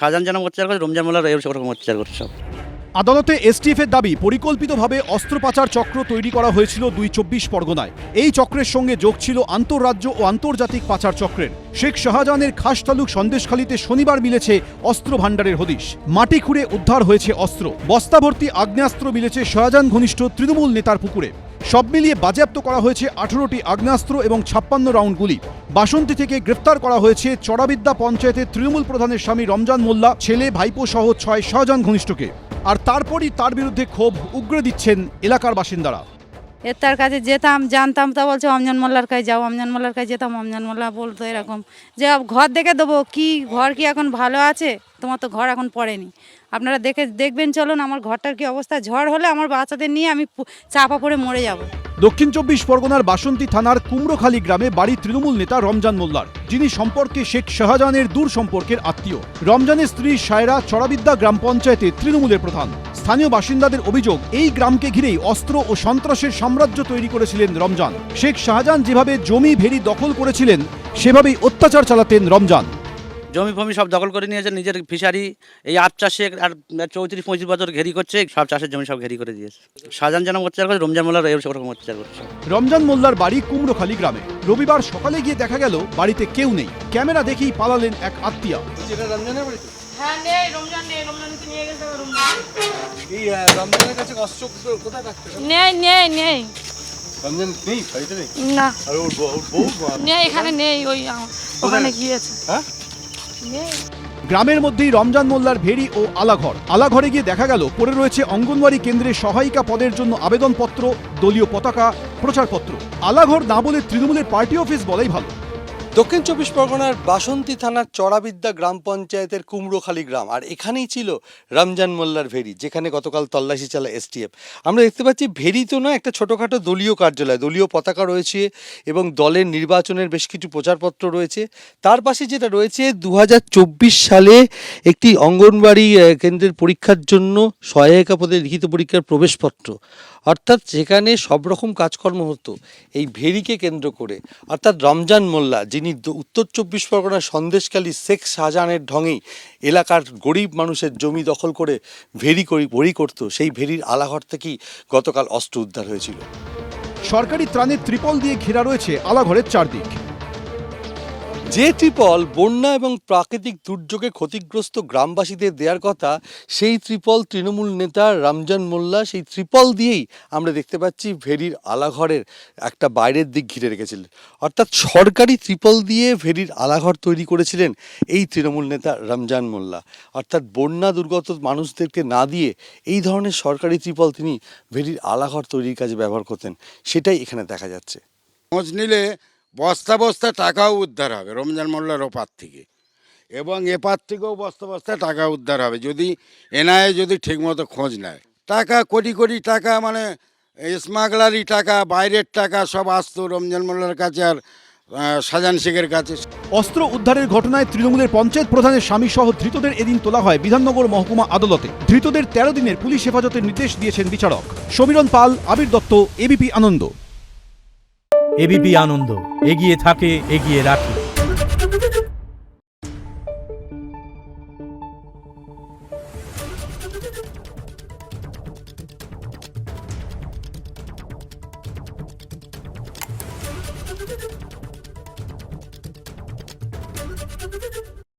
শাহজাহান যেন অত্যাচার করে, রমজান মোল্লা ওরকম অত্যাচার করছে সব। আদালতে এসটিএফের দাবি পরিকল্পিতভাবে অস্ত্র পাচার চক্র তৈরি করা হয়েছিল ২৪ পরগনায়। এই চক্রের সঙ্গে যোগ ছিল আন্তঃরাজ্য ও আন্তর্জাতিক পাচার চক্রের। শেখ শাহজাহানের খাস তালুক সন্দেশখালীতে শনিবার মিলেছে অস্ত্র ভাণ্ডারের হদিশ। মাটি খুঁড়ে উদ্ধার হয়েছে অস্ত্র। বস্তাভর্তি আগ্নেয়াস্ত্র মিলেছে শাহজাহান ঘনিষ্ঠ তৃণমূল নেতার পুকুরে। সব মিলিয়ে বাজেয়াপ্ত করা হয়েছে ১৮টি আগ্নেয়াস্ত্র এবং ৫৬ রাউন্ড গুলি। বাসন্তী থেকে গ্রেফতার করা হয়েছে চড়াবিদ্যা পঞ্চায়েতের তৃণমূল প্রধানের স্বামী রমজান মোল্লা, ছেলে, ভাইপো সহ ৬ শাহজাহান ঘনিষ্ঠকে। আর তারপরই তার বিরুদ্ধে ক্ষোভ উগরে দিচ্ছেন এলাকার বাসিন্দারা। তার কাছে যেতাম, জানতাম, তা বলছে অমজন মোল্লার কাছে যাও, অমজন মোল্লার কাছে যেতাম, অমজন মোল্লা বলতো এরকম যে ঘর দেখে দেবো, কি ঘর কি এখন ভালো আছে, তোমার তো ঘর এখন পড়েনি, আপনারা দেখবেন চলুন আমার ঘরটার কি অবস্থা, ঝড় হলে আমার বাচ্চাদের নিয়ে আমি চাপা পড়ে মরে যাব। দক্ষিণ ২৪ পরগনার বাসন্তী থানার কুমড়োখালী গ্রামে বাড়ি তৃণমূল নেতা রমজান মোল্লার, যিনি সম্পর্কে শেখ শাহজাহানের দূর সম্পর্কের আত্মীয়। রমজানের স্ত্রী সায়রা চড়াবিদ্যা গ্রাম পঞ্চায়েতে তৃণমূলের প্রধান। স্থানীয় বাসিন্দাদের অভিযোগ, এই গ্রামকে ঘিরেই অস্ত্র ও সন্ত্রাসের সাম্রাজ্য তৈরি করেছিলেন রমজান। শেখ শাহজাহান যেভাবে জমি ভেড়ি দখল করেছিলেন, সেভাবেই অত্যাচার চালাতেন রমজান। জমি ফমি সব দখল করে নিয়েছে, নিজের ফিশারি, এই আপ চাষে আর ৩৪-২৫ বছর ঘেরি করছে, সব চাষের জমি সব ঘেরি করে দিয়েছে। শাহজাহান যেন অত্যাচার করে, রমজান মোল্লা ওরকম অত্যাচার করছে। রমজান মোল্লার বাড়ি কুমড়োখালী গ্রামে। রবিবার সকালে গিয়ে দেখা গেল বাড়িতে কেউ নেই। ক্যামেরা দেখেই পালালেন এক আত্মীয়া। হ্যাঁ নেই, রমজান নেই, রমজানকে নিয়ে গেছে রমজান। এই রমজানের কাছে অস্ত্র কোথায় রাখতে? নেই নেই নেই, রমজান নেই বাড়িতে নেই। না আর ওর বউ নেই, এখানে নেই, ওই ওখানে গিয়েছে। হ্যাঁ, নেই। গ্রামের মধ্যেই রমজান মোল্লার ভেড়ি ও আলাঘর। আলাঘরে গিয়ে দেখা গেল পড়ে রয়েছে অঙ্গনওয়াড়ি কেন্দ্রে সহায়িকা পদের জন্য আবেদনপত্র, দলীয় পতাকা, প্রচারপত্র। আলাঘর না বলে তৃণমূলের পার্টি অফিস বলাই ভালো। দক্ষিণ ২৪ পরগনার বাসন্তী থানার চড়াবিদ্যা গ্রাম পঞ্চায়েতের কুমড়োখালী গ্রাম, আর এখানেই ছিল রমজান মোল্লার ভেড়ি, যেখানে গতকাল তল্লাশি চালায় এসটিএফ। আমরা দেখতে পাচ্ছি ভেড়ি তো না, একটা ছোটোখাটো দলীয় কার্যালয়, দলীয় পতাকা রয়েছে এবং দলের নির্বাচনের বেশ কিছু প্রচারপত্র রয়েছে। তার পাশে যেটা রয়েছে ২০২৪ সালে একটি অঙ্গনওয়াড়ি কেন্দ্রের পরীক্ষার জন্য সহায়িকা পদে লিখিত পরীক্ষার প্রবেশপত্র, অর্থাৎ যেখানে সব রকম কাজকর্ম হতো এই ভেড়িকে কেন্দ্র করে। অর্থাৎ রমজান মোল্লা, যিনি উত্তর ২৪ পরগনার সন্দেশখালী শেখ শাহজাহানের ঢঙেই এলাকার গরিব মানুষের জমি দখল করে ভেড়ি করত, সেই ভেড়ির আলাঘর থেকেই গতকাল অস্ত্র উদ্ধার হয়েছিল। সরকারি ত্রাণের ত্রিপল দিয়ে ঘেরা রয়েছে আলাঘরের চারদিক। যে ত্রিপল বন্যা এবং প্রাকৃতিক দুর্যোগে ক্ষতিগ্রস্ত গ্রামবাসীদের দেওয়ার কথা, সেই ত্রিপল তৃণমূল নেতা রমজান মোল্লা, সেই ত্রিপল দিয়েই আমরা দেখতে পাচ্ছি ভেড়ির আলাঘরের একটা বাইরের দিক ঘিরে রেখেছিলেন। অর্থাৎ সরকারি ত্রিপল দিয়ে ভেড়ির আলাঘর তৈরি করেছিলেন এই তৃণমূল নেতা রমজান মোল্লা। অর্থাৎ বন্যা দুর্গত মানুষদেরকে না দিয়ে এই ধরনের সরকারি ত্রিপল তিনি ভেড়ির আলাঘর তৈরির কাজে ব্যবহার করতেন, সেটাই এখানে দেখা যাচ্ছে। খোঁজ নিলে বস্তা বস্তা টাকাও উদ্ধার হবে রমজান মোল্লার ওপার থেকে, এবং এপার থেকেও বস্তা বস্তা টাকা উদ্ধার হবে যদি এনআইএ যদি ঠিকমতো খোঁজ নেয়। টাকা কোটি কোটি টাকা, মানে স্মাগলারি টাকা, বাইরের টাকা সব আসতো রমজান মোল্লার কাছে আর শাহজাহান শেখের কাছে। অস্ত্র উদ্ধারের ঘটনায় তৃণমূলের পঞ্চায়েত প্রধানের স্বামী সহ ধৃতদের এদিন তোলা হয় বিধাননগর মহকুমা আদালতে। ধৃতদের ১৩ দিনের পুলিশ হেফাজতের নির্দেশ দিয়েছেন বিচারক। সমীরণ পাল, আবির দত্ত, এবিপি আনন্দ। এবিপি আনন্দ, এগিয়ে থাকে, এগিয়ে রাখে।